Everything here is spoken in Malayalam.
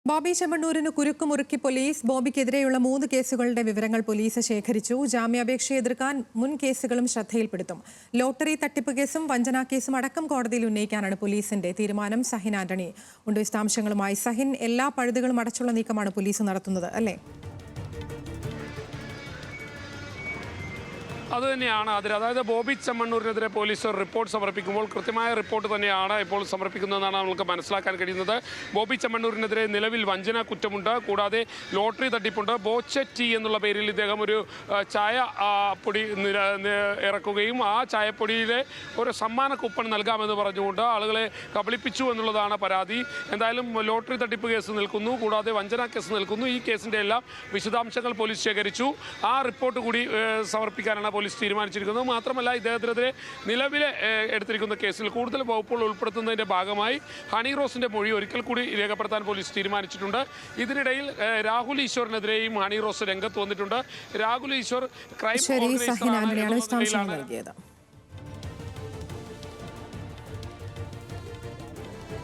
ബോബി ചെമ്മണ്ണൂരിന് കുരുക്കുമുറുക്കി പോലീസ്. ബോബിക്കെതിരെയുള്ള 3 കേസുകളുടെ വിവരങ്ങൾ പോലീസ് ശേഖരിച്ചു. ജാമ്യാപേക്ഷയെ എതിർക്കാൻ മുൻ കേസുകളും ശ്രദ്ധയിൽപ്പെടുത്തും. ലോട്ടറി തട്ടിപ്പ് കേസും വഞ്ചനാ കേസും അടക്കം കോടതിയിൽ ഉന്നയിക്കാനാണ് പോലീസിന്റെ തീരുമാനം. സഹിൻ ആന്റണി ഉണ്ട് വിശദാംശങ്ങളുമായി. സഹിൻ, എല്ലാ പഴുതുകളും അടച്ചുള്ള നീക്കമാണ് പോലീസ് നടത്തുന്നത്, അല്ലേ? അതുതന്നെയാണ് അതിൽ. അതായത് ബോബി ചെമ്മണ്ണൂരിനെതിരെ പോലീസ് റിപ്പോർട്ട് സമർപ്പിക്കുമ്പോൾ കൃത്യമായ റിപ്പോർട്ട് തന്നെയാണ് ഇപ്പോൾ സമർപ്പിക്കുന്നതെന്നാണ് നമുക്ക് മനസ്സിലാക്കാൻ കഴിയുന്നത്. ബോബി ചെമ്മണ്ണൂരിനെതിരെ നിലവിൽ വഞ്ചന കുറ്റമുണ്ട്, കൂടാതെ ലോട്ടറി തട്ടിപ്പുണ്ട്. ബോച്ചറ്റി എന്നുള്ള പേരിൽ ഇദ്ദേഹം ഒരു ചായ പൊടി ഇറക്കുകയും ആ ചായപ്പൊടിയിലെ ഒരു സമ്മാന കൂപ്പൺ നൽകാമെന്ന് പറഞ്ഞുകൊണ്ട് ആളുകളെ കബളിപ്പിച്ചു എന്നുള്ളതാണ് പരാതി. എന്തായാലും ലോട്ടറി തട്ടിപ്പ് കേസ് നിൽക്കുന്നു, കൂടാതെ വഞ്ചന കേസ് നിൽക്കുന്നു. ഈ കേസിൻ്റെ എല്ലാം വിശദാംശങ്ങൾ പോലീസ് ശേഖരിച്ചു. ആ റിപ്പോർട്ട് കൂടി സമർപ്പിക്കാനാണ് പോലീസ് തീരുമാനിച്ചിരിക്കുന്നത്. മാത്രമല്ല, ഇദ്ദേഹത്തിനെതിരെ നിലവിലെ എടുത്തിരിക്കുന്ന കേസിൽ കൂടുതൽ വകുപ്പുകൾ ഉൾപ്പെടുത്തുന്നതിൻ്റെ ഭാഗമായി ഹണി റോസിൻ്റെ മൊഴി ഒരിക്കൽ കൂടി രേഖപ്പെടുത്താൻ പോലീസ് തീരുമാനിച്ചിട്ടുണ്ട്. ഇതിനിടയിൽ രാഹുൽ ഈശ്വറിനെതിരെയും ഹണി റോസ് രംഗത്ത് വന്നിട്ടുണ്ട്. രാഹുൽ ഈശ്വർ ക്രൈം ഓർഗനൈസറാണ്.